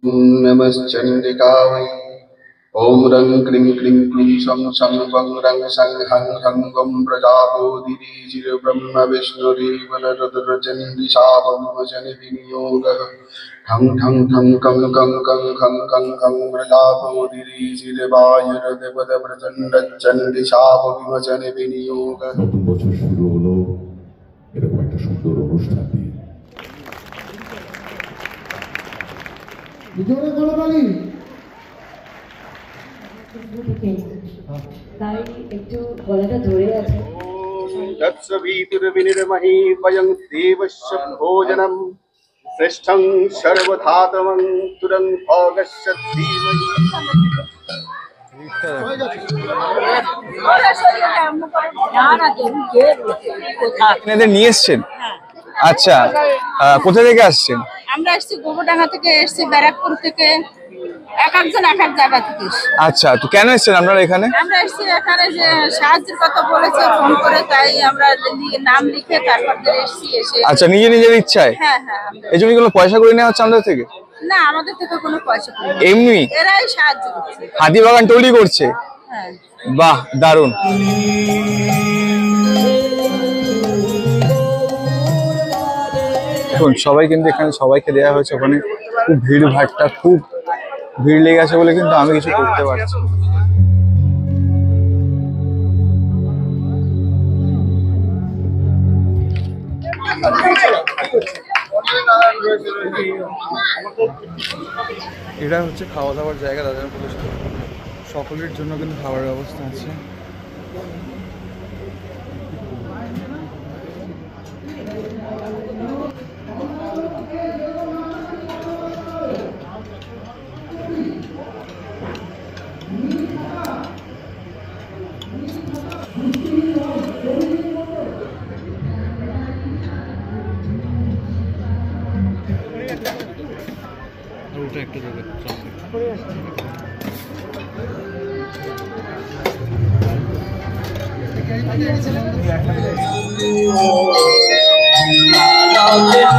नमश्चंडिकावै ओम रं क्लीं क्लीं क्लूं शं शं वं रं शं हं हं वं प्रजापतिर्ब्रह्म विष्णुदेव रुद्रचण्डिशापविमोचन विनियोगः ठं ठं ठं कं कं कं खं खं खं प्रजापतिर्वायुर्देवत प्रचण्ड चण्डिशापविमोचन विनियोगः। নতুন বছর শুরু হলো এরকম একটা সুন্দর অনুষ্ঠান দিয়ে। তাই একটু গলাটা ধরে আছে। तत्सवितुर्विनिर्महे वयं देवस्य भोजनं श्रेष्ठं सर्वधातमं तुरं भोगस्य धीमहि। আপনাদের নিয়ে এসছেন? আচ্ছা, কোথা থেকে আসছেন? আমরা এসেছি গোবরডাঙ্গা থেকে, এসেছি ব্যারাকপুর থেকে, এক একজন এক এক জায়গা থেকে। আচ্ছা, তো কেন এসছেন আপনারা এখানে? আমরা এসেছি এখানে যে সাহায্যের কথা বলেছে ফোন করে, তাই আমরা নাম লিখে তারপর এসেছি। আচ্ছা, নিজের ইচ্ছায়? হ্যাঁ হ্যাঁ। এই জন্য কোনো পয়সা করে নেওয়া হচ্ছে আমাদের থেকে? না, আমাদের থেকে কোনো পয়সা করে না, এমনি এরাই সাহায্য করছে। হাতিবাগান তৈরি করছে? হ্যাঁ। বাহ, দারুণ। এখন সবাই কিন্তু এখানে সবাইকে দেওয়া হয়েছে। ওখানে খুব খুব ভিড় লেগে আছে বলে কিন্তু আমি কিছু করতে পারছি। এটা হচ্ছে খাওয়া দাওয়ার জায়গা। দাদা বলেছিল সকলের জন্য কিন্তু খাওয়ার ব্যবস্থা আছে।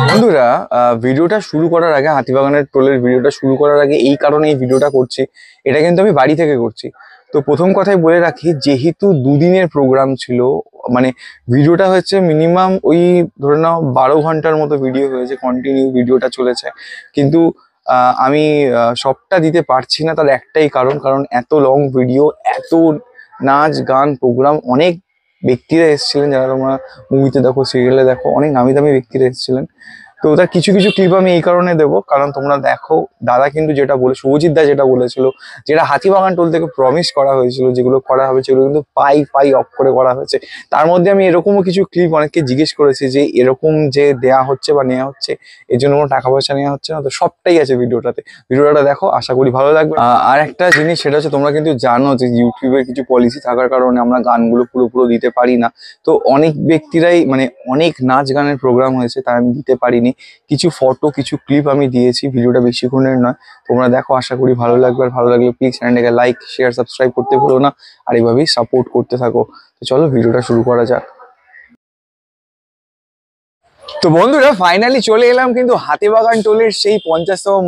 বন্ধুরা, ভিডিওটা শুরু করার আগে, হাতিবাগানের টোলের ভিডিওটা শুরু করার আগে এই কারণে এই ভিডিওটা করছি, এটা কিন্তু আমি বাড়ি থেকে করছি। তো প্রথম কথাই বলে রাখি, যেহেতু দুদিনের প্রোগ্রাম ছিল, মানে ভিডিওটা হচ্ছে মিনিমাম ওই ধরে নাও 12 ঘন্টার মতো ভিডিও হয়েছে, কন্টিনিউ ভিডিওটা চলেছে। কিন্তু আমি সবটা দিতে পারছি না, তার একটাই কারণ এত লং ভিডিও, এত নাচ গান প্রোগ্রাম, অনেক ব্যক্তিরা এসেছিলেন যারা তোমরা মুভিতে দেখো, সিরিয়ালে দেখো, অনেক নামি দামি ব্যক্তিরা এসেছিলেন। তো তার কিছু কিছু ক্লিপ আমি এই কারণে দেবো, কারণ তোমরা দেখো দাদা কিন্তু যেটা বলে, শুভজিৎ দা যেটা বলেছিল, যেটা হাতিবাগান টোল থেকে প্রমিস করা হয়েছিল, যেগুলো করা হবে সেগুলো কিন্তু পাই অফ করে করা হয়েছে। তার মধ্যে আমি এরকমও কিছু ক্লিপ অনেককে জিজ্ঞেস করেছি যে এরকম যে দেয়া হচ্ছে বা নেওয়া হচ্ছে, এর জন্য কোনো টাকা পয়সা নেওয়া হচ্ছে না, তো সবটাই আছে ভিডিওটাতে। ভিডিওটা দেখো, আশা করি ভালো লাগবে। আর একটা জিনিস, সেটা হচ্ছে তোমরা কিন্তু জানো যে ইউটিউবের কিছু পলিসি থাকার কারণে আমরা গানগুলো পুরো দিতে পারি না। তো অনেক ব্যক্তিরাই, মানে অনেক নাচ গানের প্রোগ্রাম হয়েছে, তাই আমি দিতে পারিনি। কিছু ফটো, কিছু ক্লিপ আমি দিয়েছি, ভিডিওটা বেশিক্ষণের নয়, তোমরা দেখো, আশা করি ভালো লাগবে। আর ভালো লাগলে প্লিজ চ্যানেলটাকে লাইক, শেয়ার, সাবস্ক্রাইব করতে ভুলো না, আর এইভাবেই সাপোর্ট করতে থাকো। তো চলো ভিডিওটা শুরু করা যাক। তো বন্ধুরা, ফাইনালি চলে এলাম কিন্তু হাতিবাগান টোলের সেই 50তম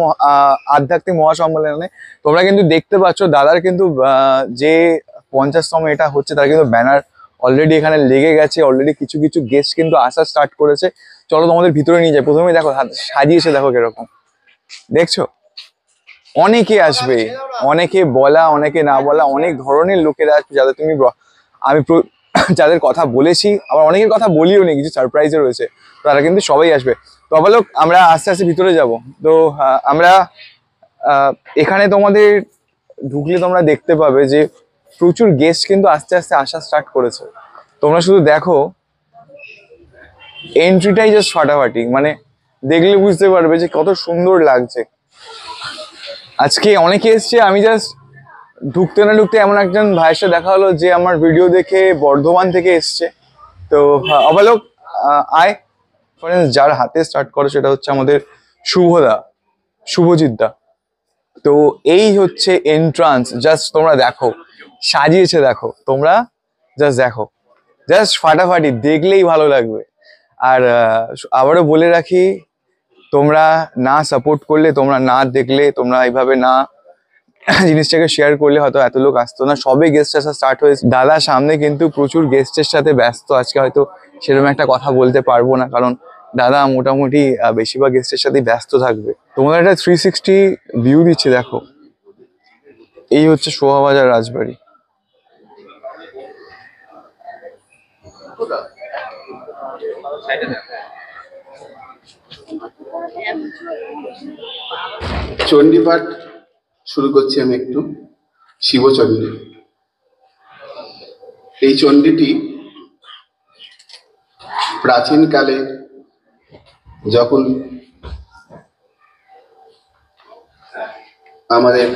আধ্যাত্মিক মহাসম্মেলনে। তোমরা কিন্তু দেখতে পাচ্ছ দাদার কিন্তু যে 50তম এটা হচ্ছে, তার কিন্তু ব্যানার অলরেডি এখানে লেগে গেছে। অলরেডি কিছু কিছু গেস্ট কিন্তু আসা স্টার্ট করেছে। চলো তোমাদের ভিতরে নিয়ে যাই। প্রথমে দেখো সাজিয়েছে, দেখো কিরকম, দেখছো? অনেকে আসবে, অনেকে বলা, অনেকে না বলা, অনেক ধরনের লোকেরা আসবে, যাদের তুমি আমি যাদের কথা বলেছি, আবার অনেকের কথা বলিও নি, কিছু সারপ্রাইজে রয়েছে, তারা কিন্তু সবাই আসবে। তো অবলোক আমরা আস্তে আস্তে ভিতরে যাব। তো আমরা এখানে তোমাদের ঢুকলে তোমরা দেখতে পাবে যে প্রচুর গেস্ট কিন্তু আস্তে আস্তে আসা স্টার্ট করেছে। তোমরা শুধু দেখো, এন্ট্রিটাই জাস্ট ফাটাফাটি, মানে দেখলে বুঝতে পারবে যে কত সুন্দর লাগছে। আজকে অনেকে এসছে, আমি জাস্ট ঢুকতে না ঢুকতে এমন একজন ভাইয়ের সাথে দেখা হলো যে আমার ভিডিও দেখে বর্ধমান থেকে এসছে। তো অবলোক আয়, যার হাতে স্টার্ট করে সেটা হচ্ছে আমাদের শুভজিৎ দা। তো এই হচ্ছে এন্ট্রান্স, জাস্ট তোমরা দেখো, সাজিয়েছে দেখো, তোমরা জাস্ট দেখো, জাস্ট ফাটাফাটি, দেখলেই ভালো লাগবে। আর আবারও বলে রাখি, তোমরা না সাপোর্ট করলে, তোমরা না দেখলে, তোমরা এইভাবে না জিনিসটাকে শেয়ার করলে হয়তো এত লোক আসতো না। সবে গেস্ট আসা স্টার্ট হয়েছে। দাদা সামনে কিন্তু প্রচুর গেস্টের সাথে ব্যস্ত, আজকে হয়তো সেরকম একটা কথা বলতে পারবো না, কারণ দাদা মোটামুটি বেশিরভাগ গেস্টের সাথে ব্যস্ত থাকবে। তোমাদের একটা 360 ভিউ দিচ্ছে, দেখো এই হচ্ছে শোভাবাজার রাজবাড়ি। চণ্ডীপাঠ শুরু করছি আমি একটু। শিবচণ্ডী। এই চণ্ডীটি প্রাচীনকালে যখন আমাদের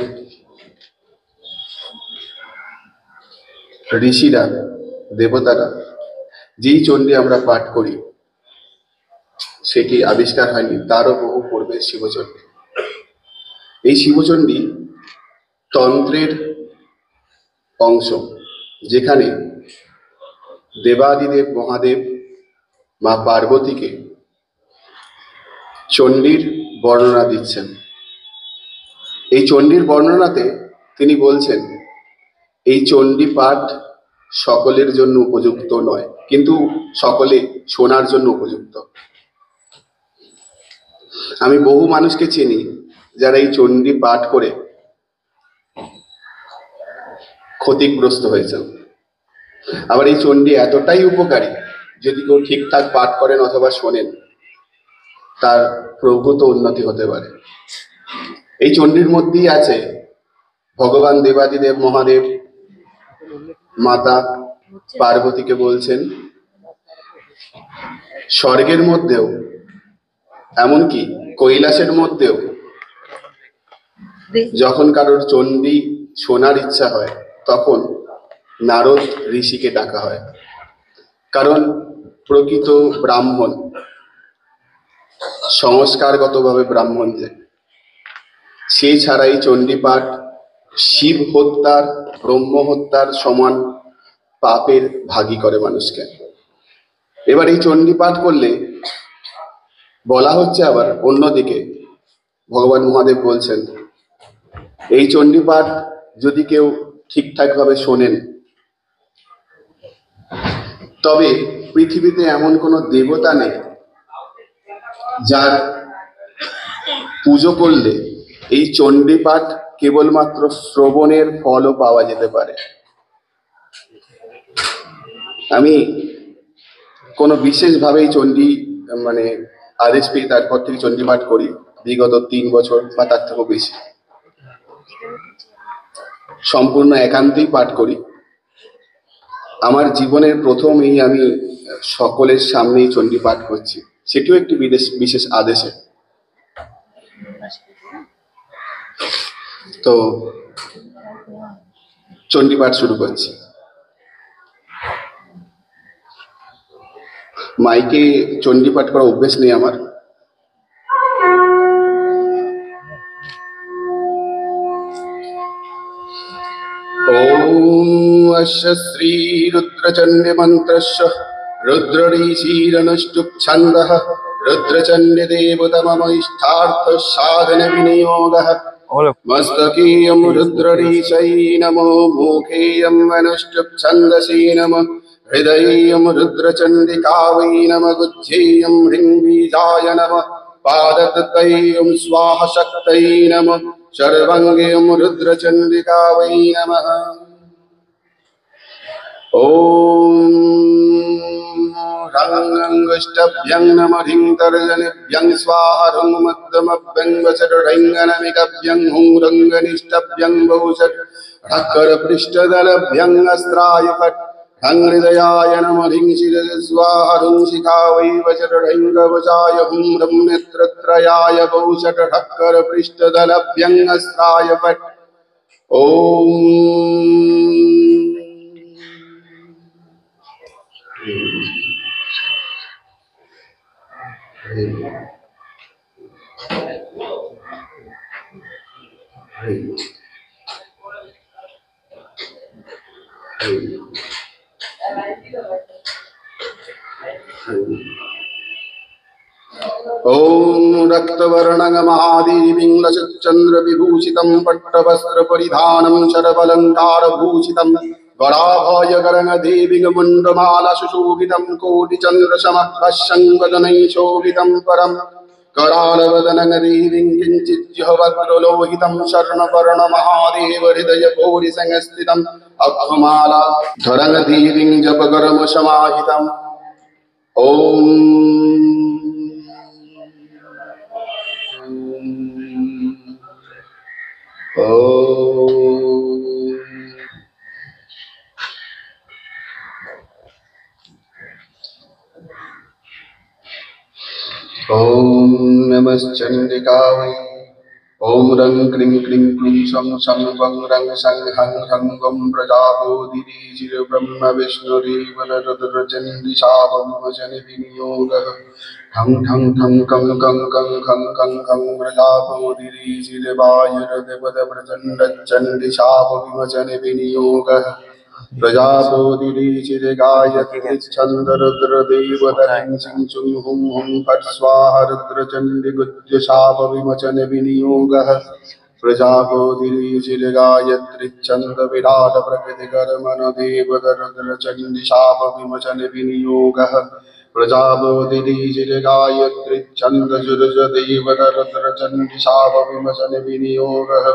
ঋষিরা, দেবতারা যেই চণ্ডী আমরা পাঠ করি সেটি আবিষ্কার হয়নি, তারও বহু পূর্বে শিবচণ্ডী। এই শিবচণ্ডী তন্ত্রের অংশ, যেখানে দেবাদিদেব মহাদেব মা পার্বতীকে চণ্ডীর বর্ণনা দিচ্ছেন। এই চণ্ডীর বর্ণনাতে তিনি বলছেন এই চণ্ডী পাঠ সকলের জন্য উপযুক্ত নয়, কিন্তু সকলে শোনার জন্য উপযুক্ত। আমি বহু মানুষকে চিনি যারা এই চণ্ডী পাঠ করে ক্ষতিগ্রস্ত হয়েছেন। আবার এই চণ্ডী এতটাই উপকারী, যদি কেউ ঠিকঠাক পাঠ করেন অথবা শোনেন, তার প্রভূত উন্নতি হতে পারে। এই চণ্ডীর মধ্যেই আছে ভগবান দেবাদিদেব মহাদেব মাতা পার্বতীকে বলছেন স্বর্গের মধ্যেও, এমনকি কৈলাসের মধ্যেও যখন কারোর চণ্ডী শোনার ইচ্ছা হয় তখন নারদ ঋষিকে ডাকা হয়। কারণ প্রকৃত ব্রাহ্মণ, সংস্কারগতভাবে ব্রাহ্মণ যে, সে ছাড়াই চণ্ডী পাঠ শিব হত্যার, ব্রহ্ম হত্যার সমান পাপের ভাগী করে মানুষকে। এবার এই চণ্ডী পাঠ করলে বলা হচ্ছে, আবার অন্যদিকে ভগবান মহাদেব বলছেন এই চণ্ডী পাঠ যদি কেউ ঠিকঠাক ভাবে শোনেন, তবে পৃথিবীতে এমন কোনো দেবতা নেই যার পুজো করলে এই চণ্ডী পাঠ কেবলমাত্র শ্রবণের ফলও পাওয়া যেতে পারে। আমি কোনো বিশেষভাবে এই চণ্ডী আদেশ পেয়ে তারপর থেকে চণ্ডী পাঠ করি, বিগত 3 বছর বা তার থেকেও বেশি। সম্পূর্ণ একান্তেই পাঠ করি। আমার জীবনের প্রথম আমি সকলের সামনেই চণ্ডী পাঠ করছি, সেটিও একটি বিশেষ আদেশে। তো চণ্ডী পাঠ শুরু করছি। মাইকে চণ্ডী পাঠ করা অভ্যেস নেই আমার। ওম অস্য শ্রী রুদ্রচণ্ডী মন্ত্রস্য রুদ্রঋষিরনুষ্ঠুপ ছন্দঃ রুদ্রচণ্ডী দেবতা মম ইষ্টার্থ সাধন বিনিয়োগঃ। মস্তকেয়ম রুদ্রঋষৈ নমো, মুখেয়ম অনুষ্ঠুপ ছন্দসি নমো, হৃদয়েয়ম রুদ্রচণ্ডিকা वै नमः, गुज्जेयं ह्रीं बीजाय नमः, पादतत्तयं स्वाहा शक्तये नमः, सर्वाङ्गेयं रुद्रचण्डिका वै नमः। ॐ रङ्गङ्गुष्टभ्यं नमः, ह्रीं तर्जनीभ्यं स्वाहा, ह्रूं मध्यमभ्यं वचरढैङ्गनमिकभ्यं, हुं रङ्गनिष्ठभ्यं बहुषट् ढक्करपृष्ठदलभ्यं अस्त्राय फट्, हं हृदयाय नमः, ह्रीं शिरसे स्वाहा, ह्रूं शिखा वै वचरढैङ्गवचाय, हुं रं नेत्रत्रयाय बहुषट् ढक्करपृष्ठदलभ्यं अस्त्राय फट्। ॐ ओम रक्तवर्णं महादेवीं लसच्चन्द्रविभूषितं पट्टवस्त्रपरिधानं शरबलङ्कारभूषितं वराभयगरं देवीं मुण्डमाला सुशोभितं कोटिचन्द्रसमभस्यं वदनै शोभितं परम् करालवदनं देवीं किञ्चिज्जहवक्त्रलोहितं शर्णवर्णमहादेव हृदयभूरिसंस्थितम् अभमाला धरं देवीं जपकर्मसमाहितम् ॐ ॐ नमश्चण्डिकायै ॐ रं क्रीं क्रीं क्लूं सं सं वं रं सं हं हं वं प्रजापतिर्ब्रह्म विष्णुरेवरुद्रचण्डिशापमजनविनियोगः ठं ठं ठं कं कं कं खं खं खं प्रजापतिर्चिरवायुरदेवतप्रचण्डचण्डिशापविमोचनविनियोगः प्रजापतिर्चिरगायत्रिच्छन्दरुद्रदेवतरं सिंचुं हुं हुं फट् स्वाहा रुद्रचण्डिगुज्यशापविमोचनविनियोगः प्रजापतिर्चिरगायत्रिच्छन्दविराटप्रकृतिकर्मणदेवतरुद्रचण्डिशापविमोचनविनियोगः प्रजापतिर्चिरगायत्रिच्छन्दजुरजदेवतरुद्रचण्डिशापविमोचनविनियोगः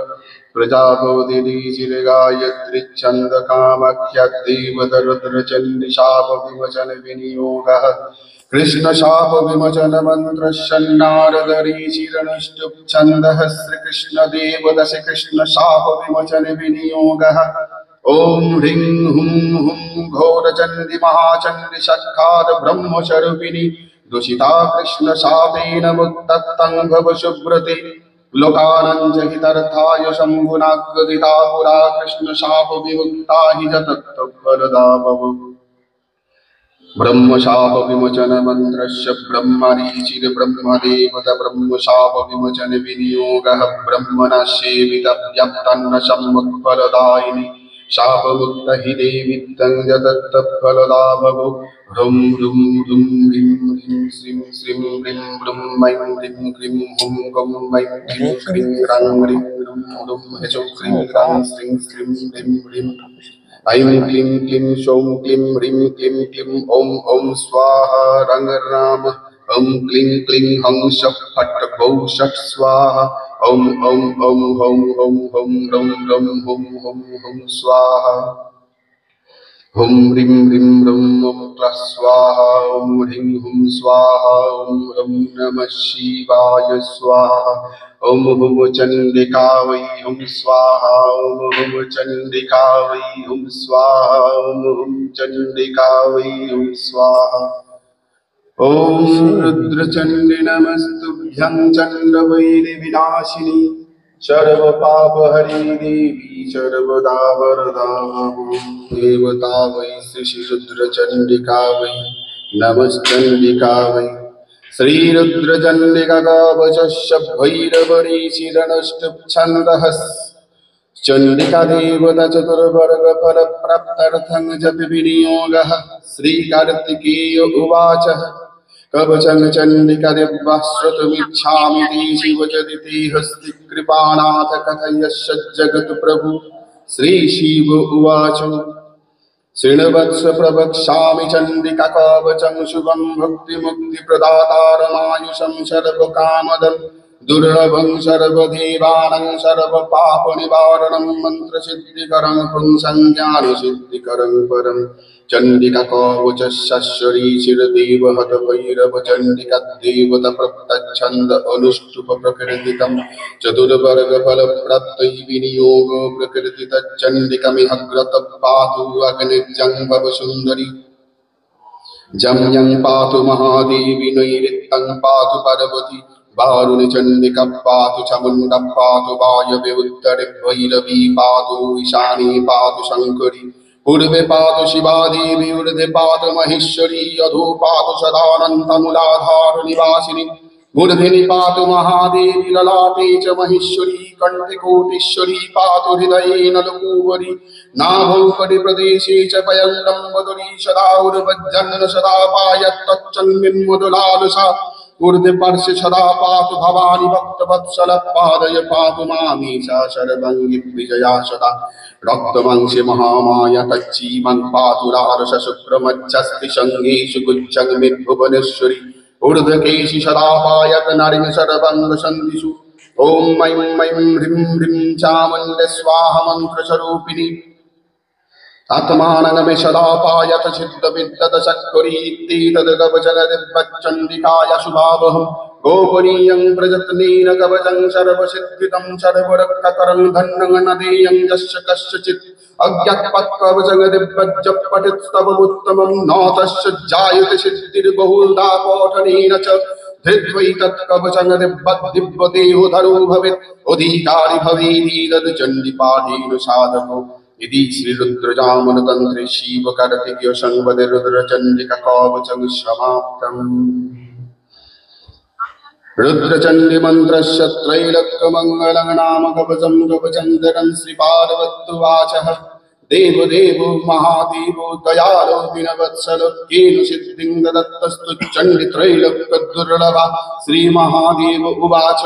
प्रजापतिर्चिरगायत्रिच्छन्दकामाख्यदेवतरुद्रचण्डिशापविमोचनविनियोगः कृष्णशापविमोचनमन्त्रषण्णारदरीचिरणष्टुप् श्रीकृष्णदेवदश कृष्णशापविमोचनविनियोगः ॐ ह्रीं हुं हुं घोरचण्डी महाचण्डी सखाद ब्रह्मस्वरूपिणी दूषिता कृष्णशापेन मुक्तं भव शुभ्रते लोकानां च हितार्थाय शम्भुनागदिता पुरा कृष्णशापविमुक्ता हि जगत्तत्फलदा भव ब्रह्मशापविमोचनमन्त्रस्य ब्रह्मरीचिर्ब्रह्मदेवत ब्रह्मशापविमोचनविनियोगः ब्रह्मणा सेवितव्यक्तन्न सम्मुखफलदायिनी शापमुक्त हि देवी तं जगत्तत्फलदा भव ह्रुं ह्रुं ह्रुं ह्रीं ह्रीं श्रीं श्रीं ह्रीं ब्लुं मैं ह्रीं क्लीं हुं गं मैं ह्रीं क्लीं ह्रां ह्रीं ह्रुं ह्रुं ह्सौः क्लीं ह्रां श्रीं श्रीं ह्रीं ह्रीं ऐं क्लीं क्लीं सौं क्लीं ह्रीं क्लीं क्लीं ॐ ॐ स्वाहा रं राम ॐ क्लीं क्लीं हं शः फट् भौ षट् स्वाहा ॐ ॐ ॐ हौं हौं हौं रं रं हुं हुं हुं स्वाहा हुं ह्रीं ह्रीं रं ॐ क्लः स्वाहा ॐ ह्रीं हुं स्वाहा ॐ ॐ नमः शिवाय स्वाहा ॐ हुं चण्डिका वै हुं स्वाहा ॐ हुं चण्डिका वै हुं स्वाहा ॐ हुं चण्डिका वै हुं स्वाहा ॐ रुद्रचण्डि नमस्तुभ्यं चण्डवैरिविनाशिनी सर्वपापहरी देवी सर्वदा वरदा भव देवता वै श्रीरुद्रचण्डिका वै नमश्चण्डिका वै श्रीरुद्रचण्डिका कवचस्य भैरवरीचिरणष्टुप्छन्दः चण्डिका देवता चतुर्वर्गफलप्राप्त्यर्थं जपविनियोगः श्रीकार्तिकेय उवाच कवचं चण्डिका दिव्या श्रोतुमिच्छामि ते शिवचरिते हस्ति कृपानाथ कथयस्य जगत्प्रभु श्रीशिव उवाच शृण्वत्स प्रवक्ष्यामि चण्डिका कवचं शुभं भक्तिमुक्तिप्रदातारमायुषं सर्वकामदं दुर्लभं सर्वदेवानां सर्वपापनिवारणं मन्त्रसिद्धिकरं पुंसं ज्ञानसिद्धिकरं परं चण्डिका कवचश्रीचिरदेवहत भैरव चण्डिका देवता प्रत्यच्छन्द अनुष्टुप प्रकृतितं चतुर्वर्गफलप्राप्तै विनियोग प्रकृतितच्चण्डिकमिहग्रत पातु अग्निजं भव सुन्दरी जं यं पातु महादेवी नैऋत्यं पातु पार्वती वारुणी चण्डिका पातु चामुण्डा पातु वायव्ये उत्तरे भैरवी पातु ईशाने पातु शङ्करी पूर्वे पातु शिवा देवी ऊर्ध्वे पातु महेश्वरी अधो पातु सदानन्दमूलाधार निवासिनी मूर्धनि पातु महादेवी ललाटे च महेश्वरी कण्ठे कोटीश्वरी पातु हृदये नलकूवरी नाभौ कटिप्रदेशे च पयल्लम्बदुरी सदा उर्वज्जन्न सदा पायत्तच्चन्मिन्मुदुलालसा ऊर्ध्वे पार्श्वे सदा पातु भवानी भक्तवत्सल पादय पातु मामीशा शर्वङ्गी विजया सदा रक्तवंशे महामाया तच्चीमं पातु रारस शुक्रमच्छस्ति सङ्गेषु गुच्छं भुवनेश्वरी ऊर्ध्वकेशि सदा पायत नारीं सर्वङ्ग सन्धिषु ॐ ऐं ऐं ह्रीं ह्रीं चामुण्ड स्वाहा मन्त्रस्वरूपिणी आत्मानंदमे सदा पायत सिद्ध विद्यत सत्करीति तद्गवचनदिव्यचण्डिकाय शुभावहम् गोपनीयं प्रजत्नेन कवचं सर्वसिद्धितं सर्वरक्षकरं धन्यं नदेयं यस्य कस्यचित् अज्ञातपत्कवचनदिव्यजपठितस्तवमुत्तमं न तस्य जायते सिद्धिर्बहुधा पठनेन च धृत्वै तत्कवचनदिव्यदेहोधरो भवेत् अधिकारी भवेति तद् चण्डीपाठेन साधको यदि श्री रुद्रजामनतंत्रे शिव कार्तिकेय संवदे रुद्रचंडिका कवचं समाप्तम् रुद्रचंडी मंत्रस्य त्रैलोक्यमंगलं नाम कवचं कवचंदरं श्री पार्वत्युवाचः देव देवो महादेवो दयालो दीनवत्सलो केन सिद्धिं दत्तस्तु चंडी त्रैलोक्यदुर्लभा श्री महादेव उवाच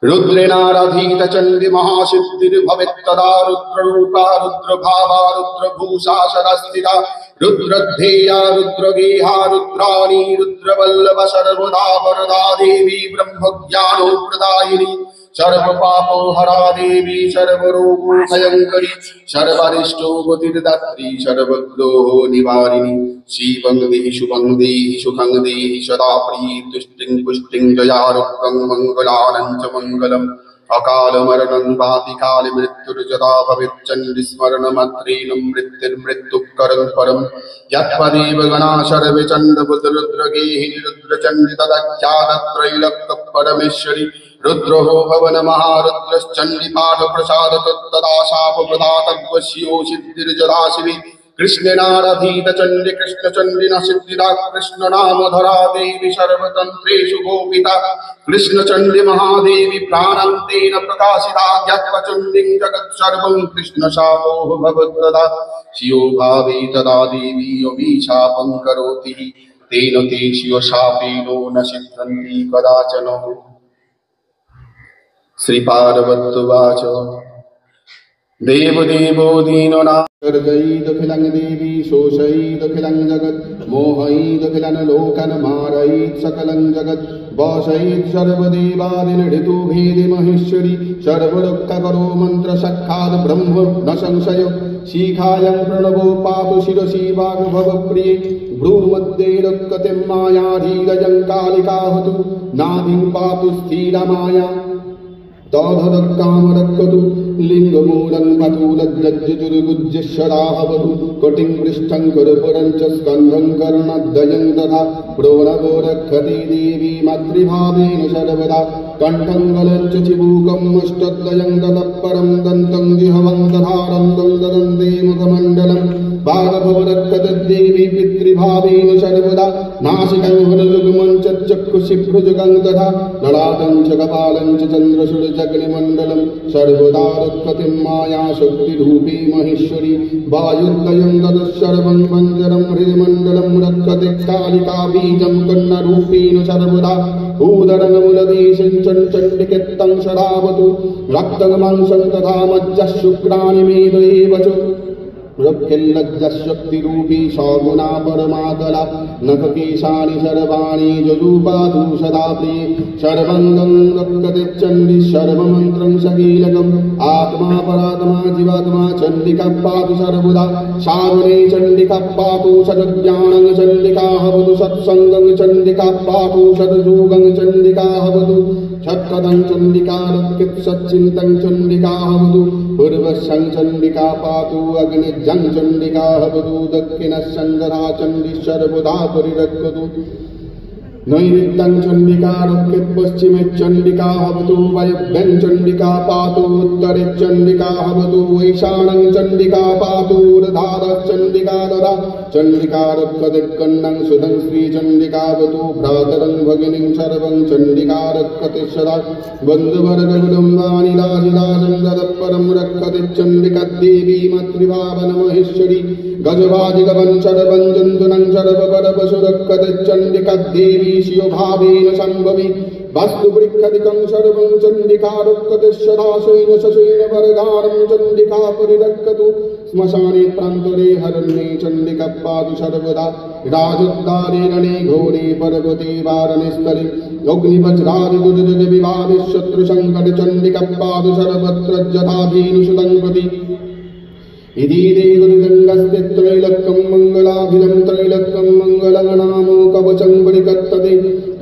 रुद्रेणाराधित चंडी महासिद्धिर्भवेत्तदा रुद्ररूपा रुद्रभावा रुद्रभूषा सदा स्थिता रुद्रध्येया रुद्रगेहा रुद्राणी रुद्रवल्लभ सर्वदा वरदा देवी ब्रह्मज्ञानोप्रदायिनी सर्वपापोहरा देवी सर्वरोगो भयंकरी सर्वारिष्टो गतिर्दात्री सर्वग्रोहो निवारिणी शिवं देहि शुभं देहि सुखं देहि सदा प्रिय तुष्टिं पुष्टिं जयारोग्यं मंगलानं च मंगलम् अकालमरणं वाति काले मृत्युर्जदा भवेत् चण्डी स्मरणमात्रेण मृत्युर्मृत्युकरं परम् यत्पदेव गणा सर्वे चण्डबुधरुद्रगेहिनी रुद्रचण्डी तदाख्यातत्रैलोक्य परमेश्वरी रुद्रो भवन महारुद्रश्चण्डी पाठ प्रसाद तदा शाप प्रदातव्यस्यो सिद्धिर्जदा शिवे कृष्णेनाराधित चण्डी कृष्ण चण्डिन सिद्धिदा कृष्ण नामधरा देवी सर्वतन्त्रेषु गोपिता कृष्ण चण्डी महादेवी प्राणान्तेन प्रकाशिता ज्ञात्वा चण्डीं जगत् सर्वं कृष्ण शापो भगवत्तदा शियो भावे तदा देवी अभिशापं करोति तेन ते शिव शापेनो न सिद्धन्ति कदाचन श्री पार्वत्युवाच देव देवो दीननाथर्जयीदखिलं देवी शोषयीदखिलं जगत् मोहयीदखिलं लोकन् मारयीत् सकलं जगत् वशयीत् सर्वदेवादिनऋतुभेदे महेश्वरी सर्वदुःखकरो मन्त्रसखाद् ब्रह्म न संशयो शिखायं प्रणवो पातु शिरसि वाग्भवप्रिये भ्रूमध्ये रक्कतिं मायाधीरजं कालिकाहतु नाभिं पातु स्थिरमाया तौधदक्कामरक्कतु लिङ्गमूलं पतु लज्जज्जुर्गुज्यशराहवतु कटिं पृष्ठं करपुरं च स्कन्धं कर्णद्वयं तथा प्रणवो रक्षति देवी मातृभावेन सर्वदा कण्ठं गलं च चिबूकम् अष्टद्वयं ततः परं दन्तं जिह्वं तथा रन्ध्रं ददन्ते मुखमण्डलम् भागभवरक्षतद्देवी पितृभावेन सर्वदा नासिकं हृदयुग्मं च चक्षुषिभ्रुजगं तथा ललाटं च कपालं च चन्द्रशूलजग्निमण्डलं सर्वदा रक्षतिं माया शक्तिरूपी महेश्वरी वायुर्दयं ततः पञ्जरं हृदमण्डलं रक्षति कालिका बीजं कन्नरूपेण सर्वदा उदरङ्गमूलदेशं चण्डिकेत्तं सदावतु रक्तमांसं तथा मज्जः शुक्राणि मेदयेव च रक्षिल्लज्जशक्तिरूपी सगुणा परमा नखकेशानि सर्वाणि जजुपातु सदा प्रिये सर्वङ्गं रक्षते चण्डी सर्वमन्त्रं सकीलकम् आत्मा परात्मा जीवात्मा चण्डिका पातु सर्वदा साधने चण्डिका पातु सद्ज्ञानं चण्डिका हवतु सत्सङ्गं चण्डिका पातु सद्योगं चण्डिका हवतु छत्कदं चण्डिका रक्षित सच्चिन्तं चण्डिका हवतु पूर्वशं चण्डिका पातु अग्निजं चण्डिका हवतु दक्षिणशं दधा चण्डी सर्वदा परिरक्षतु नैऋत्यं चण्डिका रक्षित पश्चिमे चण्डिका हवतु वायव्यं चण्डिका पातु उत्तरे चण्डिका हवतु ईशानं चण्डिका पातु ऊर्ध्वाधः चण्डिका ददा चण्डिका रक्षते कन्नं सुधं श्रीचण्डिका वतु भ्रातरं भगिनीं सर्वं चण्डिका रक्षते सदा बन्धुवर्गकुटुम्बानि दासिदासं ततः परं रक्षते चण्डिका देवी मातृभावन महेश्वरी गजवाजिगवं शरवं जन्तुनं शरवपरपशुरक्षतचण्डिका देवी शिवभावेन सम्भवी वास्तुवृक्षदिकं सर्वं चण्डिकारुक्कतिशदाशयेन शशेन वरदानं चण्डिका परिरक्षतु श्मशाने प्रान्तरे हरण्ये चण्डिका पातु सर्वदा राजोद्धारे रणे घोरे पर्वते वारणस्थले अग्निवज्रादिदुर्जगविवादे शत्रुसङ्कटचण्डिका पातु सर्वत्र जथाधीनुसुतं प्रति इति देवदुर्गङ्गस्ते त्रैलोक्यं मङ्गलाभिधं त्रैलोक्यं मङ्गलगणामो कवचं परिकर्तते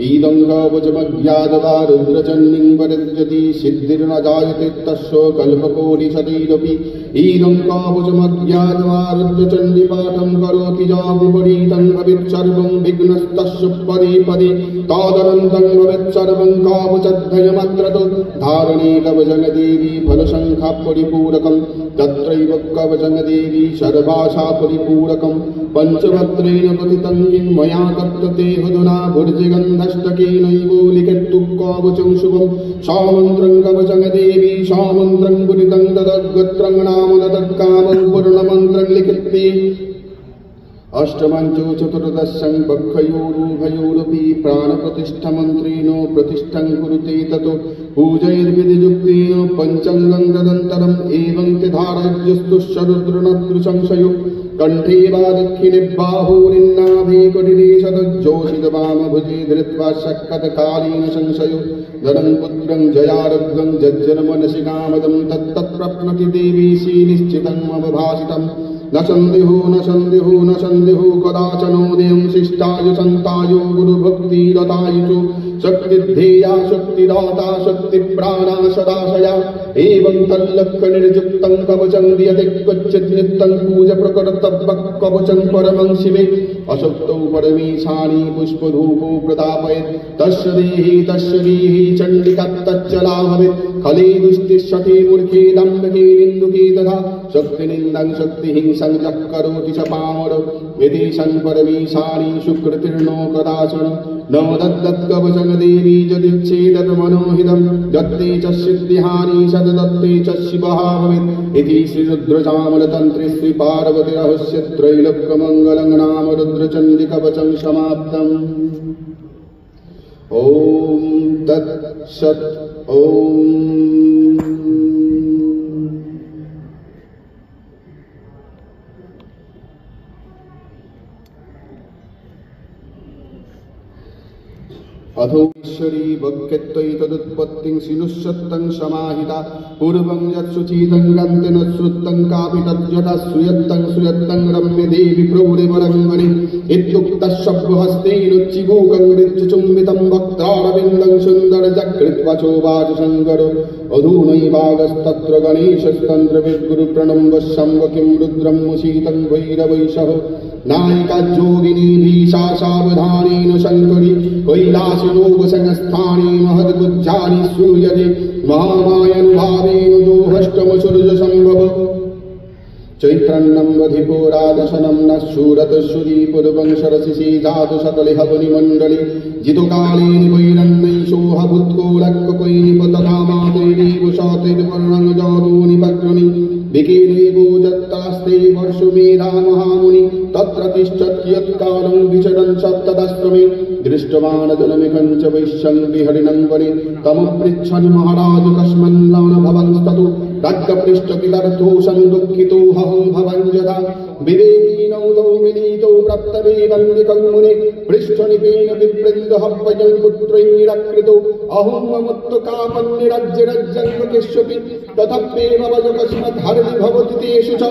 इदं कवचमज्ञात्वा रुद्रचण्डीं परित्यजति सिद्धिर्न जायते तस्य कल्पकोटिशतैरपि इदं कवचमज्ञात्वा रुद्रचण्डीपाठं करोति च विपरीतं भवेत् सर्वं विघ्नस्तस्य पदे पदे तदनन्तं भवेत् सर्वं कवचद्वयमत्रतो धारणे कवचदेवी फलसङ्ख्या परिपूरकं तत्रैव कवचदेवी सर्वाशा परिपूरकं पञ्चवक्त्रेण कथितं किं मया दत्तते हदुना भुर्जगन्धष्टकेनैव लिखितु कवचं शुभं सामन्त्रं कवचदेवी सामन्त्रं पुरितं तदगत्रं नाम तत्कामं पूर्णमन्त्रं लिखिते अष्टमञ्चो चतुर्दशं पक्षयोरुभयोरपि प्राणप्रतिष्ठमन्त्रेण प्रतिष्ठं कुरुते ततो पूजैर्विधियुक्तेन पञ्चाङ्गं तदन्तरम् एवं ते धारयज्ञस्तु शरुद्रनतृसंशयो कण्ठे वा दक्षिणे बाहुरिन्नाभि कटिले सदज्जोषितवामभुजे धृत्वा शक्कतकालीन संशयो धनं पुत्रं जयारग्नं जज्जन्मनसि कामदं तत्तत्प्रप्नोति देवी श्रीनिश्चितं अवभासितम् न सन्देहो कदाचनोदयं शिष्टाय सन्ताय गुरुभक्तिरतायुषु शक्तिध्येया शक्तिदाता शक्तिप्राणा सदाशया एवं तल्लक्षनिर्युक्तं कवचं दीयते क्वचित् नित्यं पूजप्रकर्तव्यं कवचं परमं शिवे अशक्तौ परमेशानी पुष्पधूपो प्रदापयेत् तस्य देहि चण्डिका तच्चला भवेत् खले दुष्टिष्ठते मूर्खे दम्भके निन्दुके तथा शक्तिनिन्दं शक्तिहिंसं यः करोति स पामरो यदेशं परमेशानी सुकृतिर्नो कदाचन न दत्तत्कवचं देवी यदिच्छेदत्मनोहितं दत्ते च सिद्धिहानि सद्दत्ते च शिवः भवेत् इति श्रीरुद्रजामलतन्त्रे श्रीपार्वतीरहस्य त्रैलोक्यमङ्गलं नाम रुद्रचण्डिकवचं समाप्तम् ॐ तत्सत् ॐ अथोश्वरी भक्त्यत्वयि तदुत्पत्तिं सिनुष्यत्तं समाहिता पूर्वं यत्सुचितं गन्ते न श्रुतं कापि तद्यथा श्रूयत्तं रम्य देवि प्रौढवरङ्गणि इत्युक्तः शब्दहस्तेन चिबूकं मृत्युचुम्बितं वक्त्रारविन्दं सुन्दरजकृत्वचो वाचशङ्करो अधूनैवागस्तत्र गणेशस्तन्त्रविद्गुरुप्रणम्ब शम्भ किं रुद्रं मुषीतं भैरवैषः नायिकाज्योगिनीभिः सा सावधानेन शङ्करी कैलासयोगसंस्थाने महद्बुद्ध्यानि श्रूयते महामायानुभावेन योऽष्टमसूर्यसम्भव चैत्रन्नम्बधिपो राजसनं न शूरतशुरीपूर्वं सरसिषे जातु सकले हवनिमण्डले जितुकालेन वैरन्नैषोह भूत्कोलक्ककैनिप तथा मातैरेव शतैर्वर्णं जातो निपक्रमि विकेनैवो दत्तास्ते वर्षमेधा महामुनि तत्र तिष्ठत् कियत्कालं विचरन् सप्तदश्रमे दृष्टवान् जनमिकं च वैश्यं विहरिणं वने तमपृच्छन् महाराज कस्मन्लानभवंस्ततो राज्ञपृष्ठकिदर्थो संदुःखितो हहं भवन् यथा विवेकिनौ तौ मिलितौ प्रप्तवेवन्दिकं मुने पृष्ठनिपेन विवृन्दहव्ययं पुत्रैरकृतो अहं ममुत्तकापन्निरज्यरज्जन्मकेष्वपि तथप्येव वजकस्मद्हरति भवति तेषु च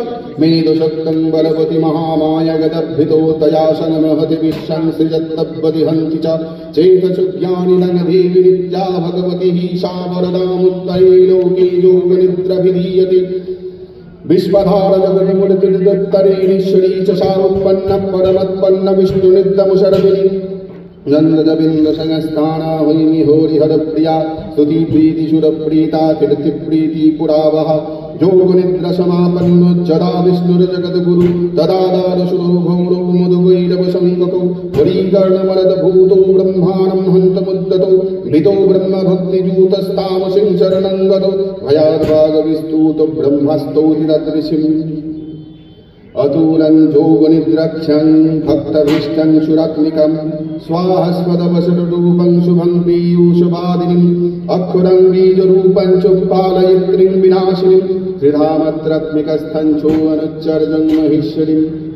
मेदशक्तं बलवति महामाया गदर्भितो तयासनमहति विश्वं सृजत्तब्बति हन्ति च चेतसुज्ञानिनं देवी नित्या भगवती सा वरदामुत्तये लोके योगनिद्राभिधीयते विश्वधार जगन्मूर्तिर्दत्तरेणीश्वरी च सा उत्पन्न परमत्पन्न विष्णुनित्यमुशरविनी नन्दजबिन्दसंस्थाना वैमि हरिहरप्रिया स्तुतिप्रीतिशुरप्रीता कीर्तिप्रीति पुरावः योगनिद्रासमापन्नो जदा विष्णुर्जगद्गुरु तदा दारशुरो घोरो मधुवैरवसङ्गकौ वरीकर्णमरदभूतो ब्रह्माणं हन्तमुद्गतो मृतो ब्रह्मभक्तिजूतस्तामसिं शरणं गतो भयाद्भागविस्तूतो ब्रह्मस्तौति तदृशिम् अतुलं जोगनिद्रक्षं भक्तभीष्टं सुरात्मिकं स्वाहस्पदवसरूपं शुभं पीयूषवादिनीम् अक्षुरं बीजरूपं चोपालयित्रीं विनाशिनीं त्रिधामत्रात्मिकस्थं अनुच्चर्जं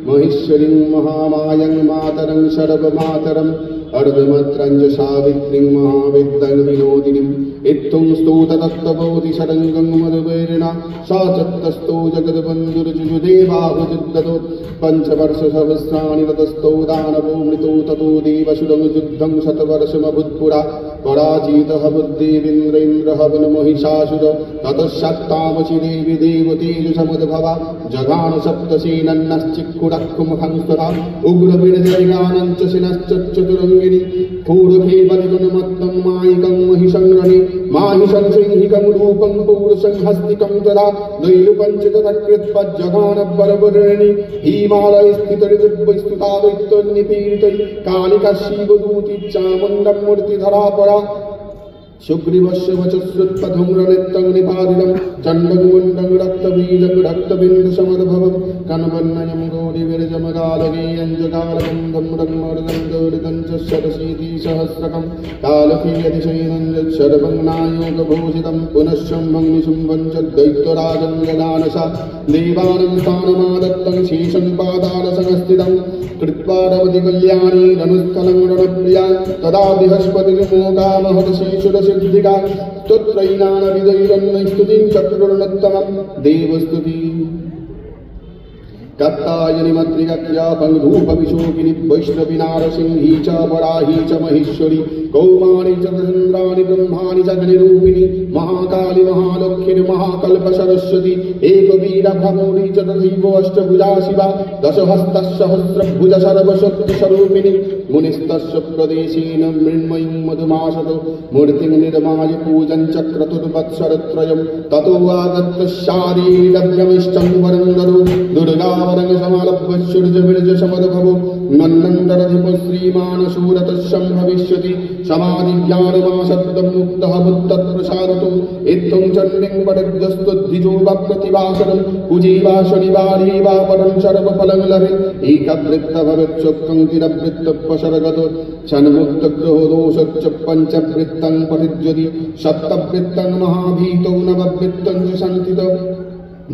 महेश्वरीं महामायं मातरं सर्वमातरम् अर्धमत्रं च सावित्रीं महाविद्यां विनोदिनीम् इत्थं स्तोत तत्त्वबोधि शरङ्गं मधुवैरिणा सा चत्तस्थो जगद्बन्धुर्जुजुदेवाहुजुद्धतो पञ्चवर्षसहस्राणि ततस्थो दानवो मृतो ततो देवसुरं युद्धं शतवर्षमभूत्पुरा पराजितः बुद्धिविन्द्रेन्द्रहवनमहिषासुर ततः देवी देवतेजसमुद्भवा जगान सप्तसेनन्नश्चिक्कुडक्कुमुखंस्तथा उग्रवीर्यगानं च शिनश्चतुरङ्गिनी पूर्वेवलिगुणमत्तं मायिकं महिषङ्गणे माहिषं सिंहिकं रूपं पौरुषं हस्तिकं तदा दैलुपञ्चककृत्पज्जगानबलवर्णिनी हिमालयस्थितऋतुस्तुता दैत्यन्निपीडितै कालिका शिवदूती चामुण्डं मूर्तिधरा परा सुग्रीवस्य वचश्रुत्पधूम्रनेत्रं निपातितं चण्डं मुण्डं रक्तबीजं रक्तबिन्दुसमद्भवं कनवन्नयं गौरीविरजमगालगेयं जगालगन्धं रङ्मर्दं गौरितं च शतशीतिसहस्रकं कालकीयतिशयनं यत्सर्वं नायोगभूषितं पुनश्शम्भं निशुम्भं च दैत्यराजं गदानसा देवानं स्थानमादत्तं शेषं पातालसंस्थितं कृत्वा रवति कल्याणी रनुस्थलं रणप्रिया तदा बृहस्पतिर्मोकामहतशेषुरसिद्धिका स्तोत्रैनानविदैरन्नस्तुतिं चक्रुर्नोत्तमं देवस्तुति कात्यायनी मत्रिकक्रिया पङ्गधूपविशोकिनी वैष्णवी नारसिंही च वराही च महेश्वरी कौमारी च चन्द्राणि ब्रह्माणि च अग्निरूपिणी महाकाली महालक्ष्मी महाकल्पसरस्वती एकवीरभ्रमौरी च तथैव अष्टभुजा शिवा दशहस्तसहस्रभुज सर्वशक्तिस्वरूपिणी मुनिस्तस्य प्रदेशेन मृण्मयीं मधुमासतो मूर्तिं निर्माय पूजन् चक्रतुर्वत्सरत्रयं ततो आगत्य शारीरव्यमिष्टं वरं ददौ दुर्गा समालभ्य सूर्यवीर्यसमद्भवो मन्नन्दरधिपो श्रीमानसूरतस्सं भविष्यति समाधिज्ञानमासक्तं मुक्तः बुद्धत्प्रसादतो इत्थं चण्डीं वटद्यस्तुद्धिजो वा प्रतिवासनं कुजे वा शनिवारे वा परं सर्वफलं लभेत् एकवृत्त भवेत् चोक्तं तिरवृत्तपसर्गतो क्षणमुक्तग्रहो दोषच्च पञ्चवृत्तं पठिज्यति सप्तवृत्तं महाभीतौ नववृत्तं च सन्तितो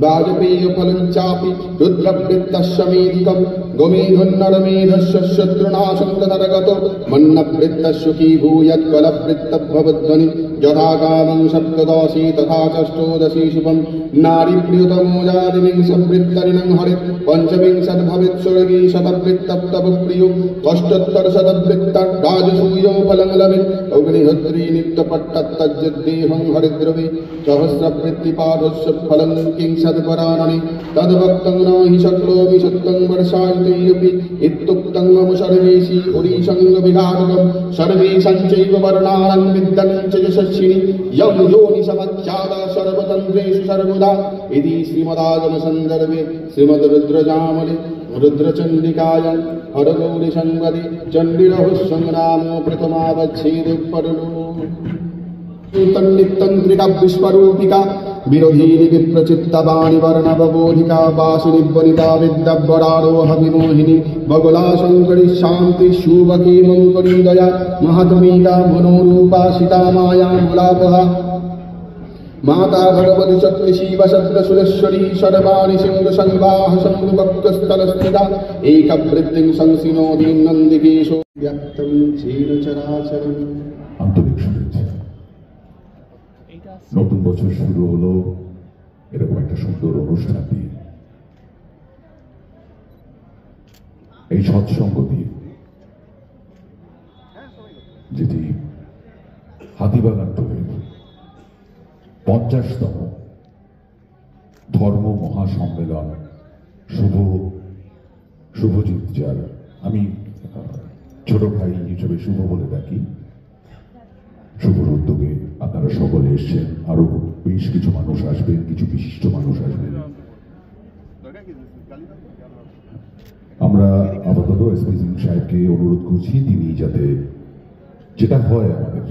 वाजपेयफलं चापि रुद्रवृत्तस्य मेधिकं गोमेधन्नरमेधस्य शत्रुनाशं तदरगतो मन्नवृत्तस्य की भूयत्कलवृत्तभवध्वनि यथा कामं सप्तदशी तथा षष्ठोदशी शुभं नारीप्रियतमोजादिविंशवृत्तरिणं हरित् पञ्चविंशत् भवेत् स्वर्गे शतवृत्तप्तव प्रियो अष्टोत्तरशतवृत्तं राजसूयो फलं लभेत् अग्निहोत्री नित्यपट्टत्तज्जद्देहं हरिद्रवे सहस्रवृत्तिपाठस्य फलं किंसत्पराणि तद्भक्तं न हि शक्नोमि सत्यं वर्षायितैरपि इत्युक्तं मम सर्वेषि उरीसङ्गविघातकं सर्वेषां चैव वर्णानां विद्यानं च यशस्विनी यं योनिसमख्याता सर्वतन्त्रेषु सर्वदा इति श्रीमदागमसन्दर्भे श्रीमद्रुद्रजामले रुद्रचण्डिकायां हरगौरीसंवदे चण्डीरहस्यनामो प्रथमावच्छेदे परलो तन्नितन्त्रिका विश्वरूपिका विरोधिनी विप्रचित्तवाणी वर्णवबोधिका वासिनी वनिता विद्यावरारोह विमोहिनी बगुला शंकरी शांति शुभकी मंकरी दया महात्मिका मनोरूपा सीता माया मुलापहा माता भगवती शक्ति शिव शब्द सुरेश्वरी सर्वाणि सिंह संवाह संभक्तस्थलस्थिता एकवृत्तिं संसिनोति नन्दिकेशो व्यक्तं क्षीर चराचरम् আন্তরিক শুভেচ্ছা। নতুন বছর শুরু হলো এরকম একটা সুন্দর অনুষ্ঠান দিয়ে, এই সৎসঙ্গ দিয়ে, যেটি হাতিবাগান টোলের 50তম ধর্ম মহাসম্মেলন শুভজিৎ, যার আমি ছোট ভাই হিসেবে শুভ বলে ডাকি, শুভর উদ্যোগে আপনারা সকলে এসছেন। আরো বেশ কিছু মানুষ আসবেন, কিছু বিশিষ্ট মানুষ আসবেন। আমরা আপাতত এসপি সিং সাহেবকে অনুরোধ করছি তিনি যাতে যেটা হয় আমাদের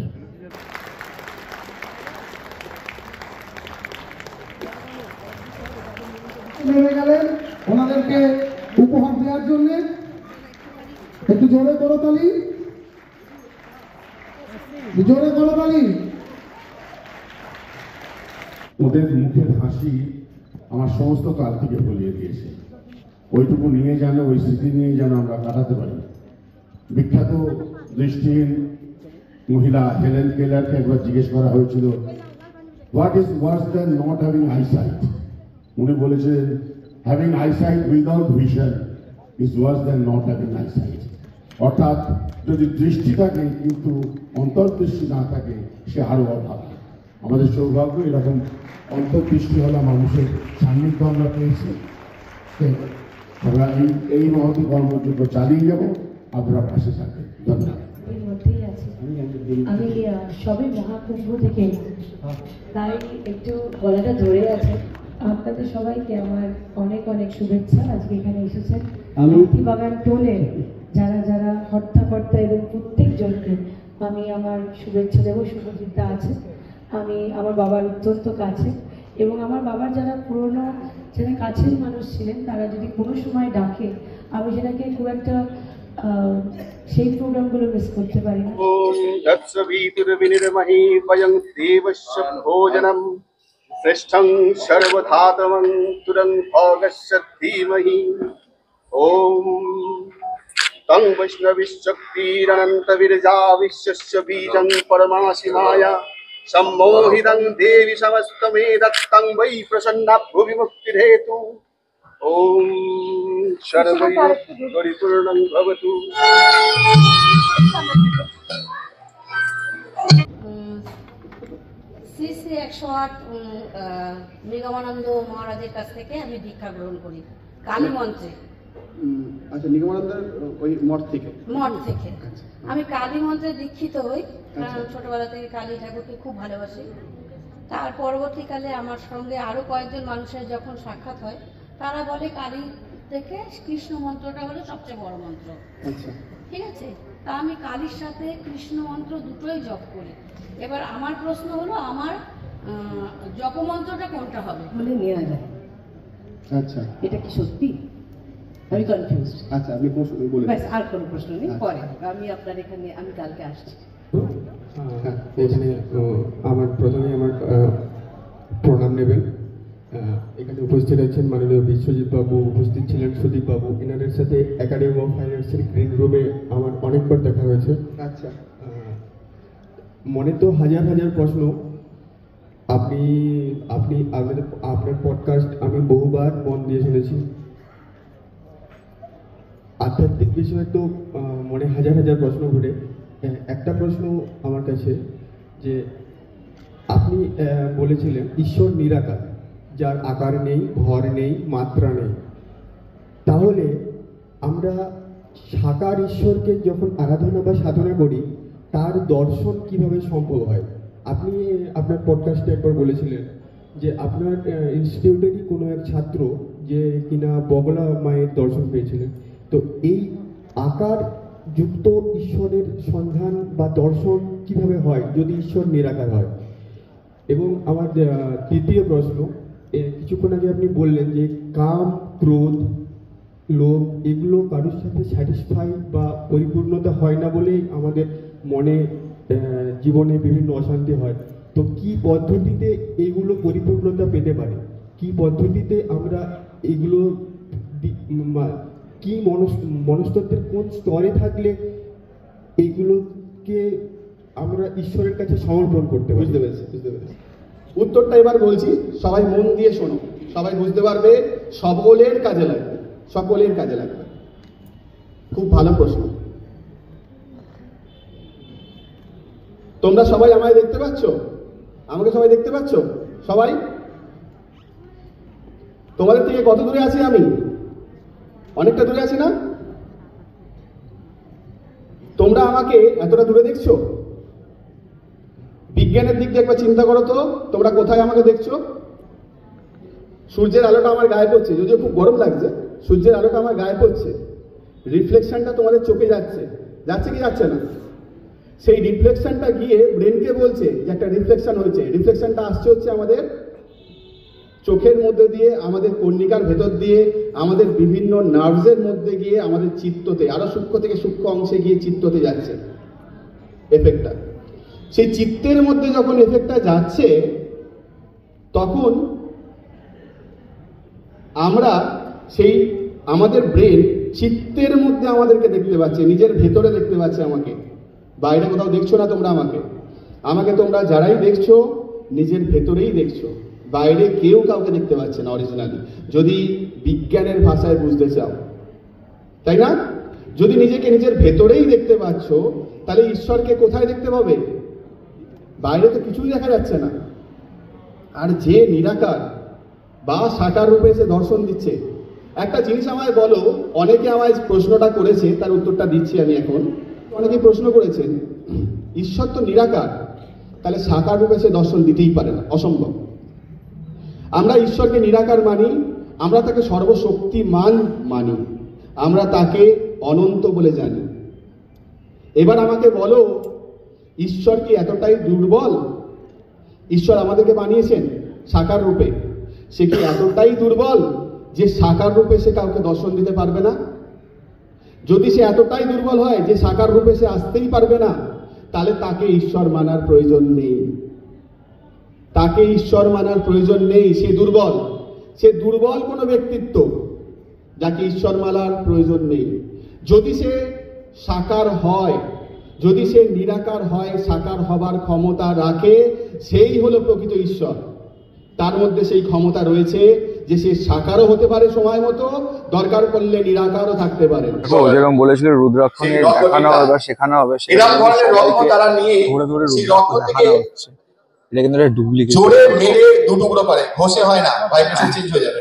নেমে গেলেন, ওনাদেরকে উপহার দেওয়ার জন্য একটু জোরে করতালি, জোরে করতালি। ওদের মুখের হাসি আমার সমস্ত কাল থেকে ভুলিয়ে দিয়েছে। ওইটুকু নিয়ে যেন, ওই স্মৃতি নিয়ে যেন আমরা কাটাতে পারি। বিখ্যাত দৃষ্টিহীন মহিলা হেলেন কেলারকে একবার জিজ্ঞেস করা হয়েছিল, what is Wars than not having eyesight? উনি বলেছেন, having eyesight without vision is Wars than not having eyesight. অর্থাৎ যদি দৃষ্টি থাকে কিন্তু অন্তর্দৃষ্টি না থাকে, সে আরো অভাব। আমাদের সৌভাগ্য এরকম অন্তর্দৃষ্টি হলো মানুষের সান্নিধ্য আমরা পেয়েছি। আমরা এই মহতি কর্মযোগ্য চালিয়ে যাব, আপনারা পাশে থাকবেন। ধন্যবাদ। এর মধ্যেই আছে। আমি সবে মহাকুম্ভ থেকে এলাম, তাই একটু গলাটা ধরে আছে। আপনাদের সবাইকে আমার অনেক অনেক শুভেচ্ছা। আজকে এখানে এসেছেন হাতিবাগান টোলের যারা যারা হর্তাকর্তা এবং প্রত্যেকজনকে আমি আমার শুভেচ্ছা দেবো। শুভজিৎদা আছে, আমি আমার বাবার অত্যন্ত কাছে, এবং আমার বাবার যারা পুরনো, যারা কাছের মানুষ ছিলেন, তারা যদি কোনো সময় ডাকে, আমি সেটাকে খুব একটা সেই প্রোগ্রামগুলো মিস করতে পারি না। ওম তৎসবিতুর্বিনির্মহি বয়ং দেবস্য ভোজনম শ্রেষ্ঠং সর্বধাতমং তুরং ভোগস্য ধীমহি। ওম তং বৈষ্ণবিশক্তিরনন্তবিরজা বিশ্বস্য বীজং পরমাসি মায়া সম্মোহিতং দেবী সমস্তমে দত্তং বৈ প্রসন্না ভুবি মুক্তির্হেতু। ওম সর্বৈঃ পরিপূর্ণং ভবতু। শ্রী শ্রী 108 নিগমানন্দ মহারাজের কাছ থেকে আমি দীক্ষা গ্রহণ করি কালী মন্ত্রে। আচ্ছা, নিগমানন্দের ওই মঠ থেকে? মঠ থেকে আমি কালী মন্ত্রে দীক্ষিত হই, কারণ ছোটবেলা থেকে কালী ঠাকুরকে খুব ভালোবাসি। তার পরবর্তীকালে আমার সঙ্গে আরো কয়েকজন মানুষের যখন সাক্ষাৎ হয়, তারা বলে কালী থেকে কৃষ্ণ মন্ত্রটা হলো সবচেয়ে বড় মন্ত্র। আচ্ছা, ঠিক আছে, তা আমি কালীর সাথে কৃষ্ণ মন্ত্র দুটোই জপ করি। এবার আমার প্রশ্ন হলো, আমার জপমন্ত্রটা কোনটা হবে? বলে নেওয়া যায়। আচ্ছা, এটা কি সত্যি? আমি কনফিউজড। আচ্ছা, আপনি বলে ব্যাস, আর কোনো প্রশ্ন নেই, পরে আমি আপনার এখানে, আমি কালকে আসছি। এখানে আমার প্রথমে আমার প্রণাম নেবেন। এখানে উপস্থিত আছেন মাননীয় বিশ্বজিৎ বাবু, উপস্থিত ছিলেন সুদীপ বাবু। এনাদের সাথে একাডেমি অফ ফাইন্যান্সের গ্রিন রুমে আমার অনেকবার দেখা হয়েছে। আচ্ছা, মনে তো হাজার হাজার প্রশ্ন। আপনি আপনি আপনার পডকাস্ট আমি বহুবার মন দিয়ে শুনেছি। আধ্যাত্মিক বিষয়ে তো মনে হাজার হাজার প্রশ্ন ঘুরে। একটা প্রশ্ন আমার কাছে, যে আপনি বলেছিলেন ঈশ্বর নিরাকার, যার আকার নেই, ভর নেই, মাত্রা নেই। তাহলে আমরা সাকার ঈশ্বরকে যখন আরাধনা বা সাধনা করি, তার দর্শন কিভাবে সম্ভব হয়? আপনি আপনার পডকাস্টে একবার বলেছিলেন যে আপনার ইনস্টিটিউটেরই কোনো এক ছাত্র যে কিনা বগলা মায়ের দর্শন পেয়েছিলেন। তো এই আকার যুক্ত ঈশ্বরের সন্ধান বা দর্শন কিভাবে হয় যদি ঈশ্বর নিরাকার হয়? এবং আমার তৃতীয় প্রশ্ন, কিছুক্ষণ আগে আপনি বললেন যে কাম, ক্রোধ, লোভ এগুলো কারোর সাথে স্যাটিসফাই বা পরিপূর্ণতা হয় না বলেই আমাদের মনে জীবনে বিভিন্ন অশান্তি হয়। তো কি পদ্ধতিতে এগুলো পরিপূর্ণতা পেতে পারে? কি পদ্ধতিতে আমরা এগুলো, কি মনস্তত্ত্বের কোন স্তরে থাকলে এগুলোকে আমরা ঈশ্বরের কাছে সমর্পণ করতে পারি? বুঝতে পেরেছি। উত্তরটা এবার বলছি, সবাই মন দিয়ে শোনো, সবাই বুঝতে পারবে, সকলের কাজে লাগবে, সকলের কাজে লাগবে। খুব ভালো প্রশ্ন। তোমরা সবাই আমায় দেখতে পাচ্ছ? আমাকে সবাই দেখতে পাচ্ছ? সবাই? তোমাদের থেকে কত দূরে আছি আমি? অনেকটা দূরে আছি না? তোমরা আমাকে এতটা দূরে দেখছো? বিজ্ঞানের দিক দিয়ে একবার চিন্তা করো তো, তোমরা কোথায় আমাকে দেখছো? সূর্যের আলোটা আমার গায়ে পড়ছে, যদিও খুব গরম লাগছে, সূর্যের আলোটা আমার গায়ে পড়ছে, রিফ্লেকশনটা তোমাদের চোখে যাচ্ছে, যাচ্ছে কি যাচ্ছে না? সেই রিফ্লেকশনটা গিয়ে ব্রেনকে বলছে যে একটা রিফ্লেকশন হয়েছে, রিফ্লেকশনটা আসছে হচ্ছে আমাদের চোখের মধ্যে দিয়ে, আমাদের কর্ণিকার ভেতর দিয়ে, আমাদের বিভিন্ন নার্ভসের মধ্যে গিয়ে আমাদের চিত্ততে, আরো সূক্ষ্ম থেকে সূক্ষ্ম অংশে গিয়ে চিত্ততে যাচ্ছে এফেক্টটা। সেই চিত্তের মধ্যে যখন এফেক্টটা যাচ্ছে, তখন আমরা সেই আমাদের ব্রেন চিত্তের মধ্যে আমাদেরকে দেখতে পাচ্ছে, নিজের ভেতরে দেখতে পাচ্ছে আমাকে। বাইরে কোথাও দেখছো না তোমরা আমাকে, আমাকে তোমরা যারাই দেখছো নিজের ভেতরেই দেখছো, বাইরে কেউ কাউকে দেখতে পাচ্ছে না অরিজিনালি, যদি বিজ্ঞানের ভাষায় বুঝতে চাও, তাই না? যদি নিজেকে নিজের ভেতরেই দেখতে পাচ্ছ, তাহলে ঈশ্বরকে কোথায় দেখতে পাবে? বাইরে তো কিছুই দেখা যাচ্ছে না। আর যে নিরাকার বা সাকার রূপে এসে দর্শন দিচ্ছে, একটা জিনিস আমায় বলো, অনেকে আমায় প্রশ্নটা করেছে, তার উত্তরটা দিচ্ছি আমি এখন। অনেকে প্রশ্ন করেছেন, ঈশ্বর তো নিরাকার, তাহলে সাকার রূপে সে দর্শন দিতেই পারে না, অসম্ভব। আমরা ঈশ্বরকে নিরাকার মানি, আমরা তাকে সর্বশক্তিমান মানি, আমরা তাকে অনন্ত বলে জানি। এবার আমাকে বলো, ঈশ্বর কি এতটাই দুর্বল? ঈশ্বর আমাদেরকে বানিয়েছেন সাকার রূপে, সে কি এতটাই দুর্বল যে সাকার রূপে সে কাউকে দর্শন দিতে পারবে না? যদি সে এতটাই দুর্বল হয় যে সাকার রূপে সে আসতেই পারবে না, তাহলে তাকে ঈশ্বর মানার প্রয়োজন নেই, তাকে ঈশ্বর মানার প্রয়োজন নেই। সে দুর্বল, সে দুর্বল কোনো ব্যক্তিত্ব যাকে ঈশ্বর মানার প্রয়োজন নেই। যদি সে সাকার হয়, যদি সে নিরাকার হয়, সাকার হবার ক্ষমতা রাখে, সেই হলো প্রকৃত ঈশ্বর। তার মধ্যে সেই ক্ষমতা রয়েছে যে সে সাকারও হতে পারে সময় মতো, দরকার পড়লে নিরাকারও থাকতে পারে। যেরকম বলেছিল রুদ্রাক্ষ নিয়ে দেখানো হবে বা শেখানো হবে, ধরে ধরে রুদ্রাক্ষ দেখানো হচ্ছে। এটা কিন্তু একটা ডুপ্লিকেট, জোরে মেরে দু টুকরো করে ঘষে হয় না, ভাইব্রেশন চেঞ্জ হয়ে যাবে।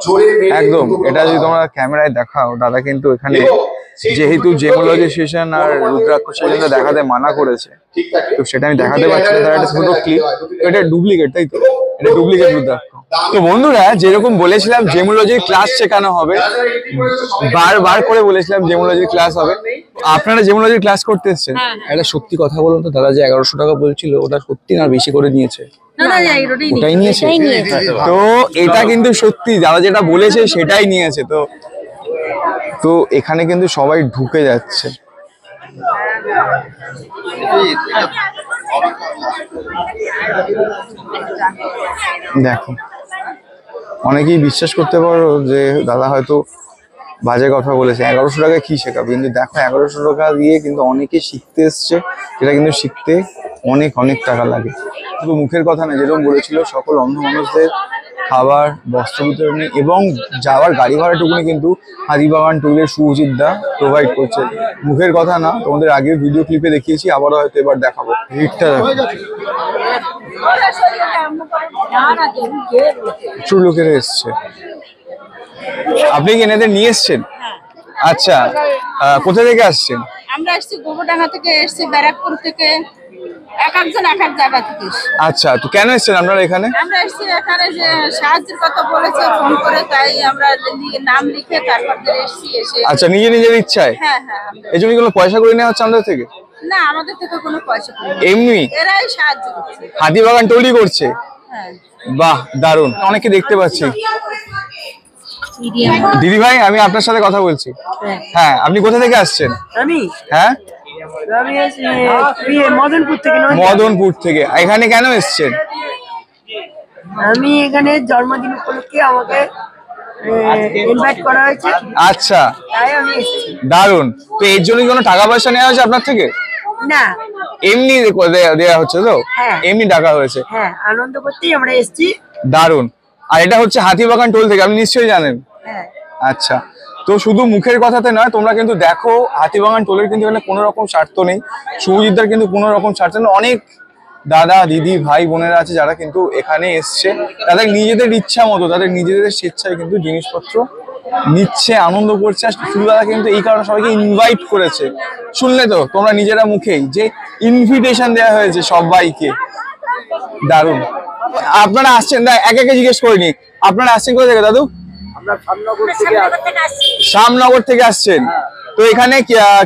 জোরে মেরে একদম। এটা যদি তোমরা ক্যামেরায় দেখাও, দাদা কিন্তু এখানে যেহেতু জেমোলজি সেশন আর রুদ্রাক্ষ সেশনটা দেখাতে মানা করেছে, তো সেটা আমি দেখাতে পারছি না, তার একটা ছোট ক্লিপ। এটা ডুপ্লিকেট, তাই তো? এটা ডুপ্লিকেট রুদ্রাক্ষ। তো বন্ধুরা, যেরকম বলেছিলাম জেমোলজির ক্লাস শেখানো হবে, বারবার করে বলেছিলাম জেমোলজির ক্লাস হবে। আপনারা জেমোলজির ক্লাস করতে এসেছেন, একটা সত্যি কথা বলুন তো, দাদা যে 1100 টাকা বলছিল, ওটা সত্যি না বেশি করে নিয়েছে? ওটাই নিয়েছে। তো এটা কিন্তু সত্যি, দাদা যেটা বলেছে সেটাই নিয়েছে। তো এখানে কিন্তু সবাই ঢুকে যাচ্ছে। দেখো, অনেকেই বিশ্বাস করতে পারো যে দাদা হয়তো বাজে কথা বলেছে, 1100 টাকায় কি শেখাবে, কিন্তু দেখো 1100 টাকা দিয়ে কিন্তু অনেকে শিখতে এসছে, যেটা কিন্তু শিখতে অনেক অনেক টাকা লাগে। শুধু মুখের কথা না, যেরকম বলেছিল সকল অন্ধ মানুষদের খাবার, বস্ত্র বিতরণী এবং যাওয়ার গাড়ি ভাড়াটুকুনি কিন্তু হাতিবাগান টুলের শুভজিৎ দা প্রোভাইড করছে। মুখের কথা না, তোমাদের আগের ভিডিও ক্লিপে দেখিয়েছি, আবারও হয়তো এবার দেখাবো। ভিড়টা দেখো, প্রচুর লোকেরা এসছে। আপনি কি এনাদের নিয়ে এসছেন? আচ্ছা, কোথা থেকে আসছেন? আমরা এসেছি গোবরডাঙ্গা থেকে, এসেছি ব্যারাকপুর থেকে, এক একজন এক এক জায়গা থেকে। আচ্ছা, তো কেন এসছেন আপনারা এখানে? আমরা এসেছি এখানে যে সাহায্যের কথা বলেছে ফোন করে, তাই আমরা নাম লিখে তারপর এসেছি। আচ্ছা, নিজের ইচ্ছায়? হ্যাঁ। এই জন্য কোনো পয়সা করে নেওয়া হচ্ছে আমাদের থেকে? না, আমাদের থেকে কোনো পয়সা করে না, এমনি এরাই সাহায্য করছে। হাতিবাগান টোলই করছে? হ্যাঁ। বাহ, দারুণ। অনেকে দেখতে পাচ্ছি। দিদি ভাই, আমি আপনার সাথে কথা বলছি। হ্যাঁ, আপনি কোথা থেকে আসছেন? আমি হ্যাঁ, মদনপুর থেকে। মদনপুর থেকে। এখানে কেন এসছেন? আমি এখানে জন্মদিন উপলক্ষে আমাকে ইনভাইট করা হয়েছে। আচ্ছা, তাই আমি এসেছি। দারুণ। তো এর জন্য কোনো টাকা পয়সা নেওয়া হয়েছে আপনার থেকে? না, এমনি দেওয়া হচ্ছে তো? হ্যাঁ। এমনি টাকা হয়েছে? হ্যাঁ, আনন্দ করতেই আমরা এসেছি। দারুণ। আর এটা হচ্ছে হাতিবাগান টোল থেকে, আপনি নিশ্চয়ই জানেন। হ্যাঁ। আচ্ছা, তো শুধু মুখের কথাতে নয়, তোমরা কিন্তু দেখো হাতিবাগান টোলের কিন্তু এখানে কোনো রকম স্বার্থ নেই, শুভজিৎদার কিন্তু কোনো রকম স্বার্থ নেই। অনেক দাদা দিদি ভাই বোনেরা আছে যারা কিন্তু এখানে এসছে, তাদের নিজেদের ইচ্ছা মতো, তাদের নিজেদের স্বেচ্ছায় কিন্তু জিনিসপত্র নিচ্ছে, আনন্দ করছে। আর শুধু দাদা কিন্তু এই কারণে সবাইকে ইনভাইট করেছে, শুনলে তো তোমরা নিজেরা মুখেই যে ইনভিটেশন দেওয়া হয়েছে সবাইকে। দারুণ। আপনারা আসছেন, একে একে জিজ্ঞেস করিনি, আপনারা আসছেন কোথা থেকে দাদু? আমরা শ্যামনগর থেকে আসছেন। তো এখানে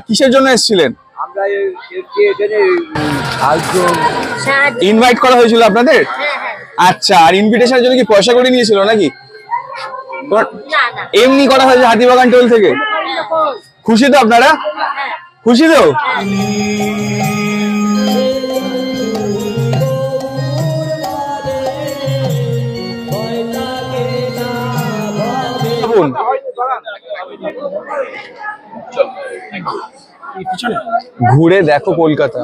কিসের জন্য এসেছিলেন? আমরা এখানে ইনভাইট করা হয়েছিল আপনাদের? আচ্ছা, আর ইনভিটেশনের জন্য কি পয়সা করে নিয়েছিল নাকি? এমনি করা হয়েছে হাতিবাগান টোল থেকে? খুশি তো আপনারা? খুশি তো? ঘুরে দেখো কলকাতা।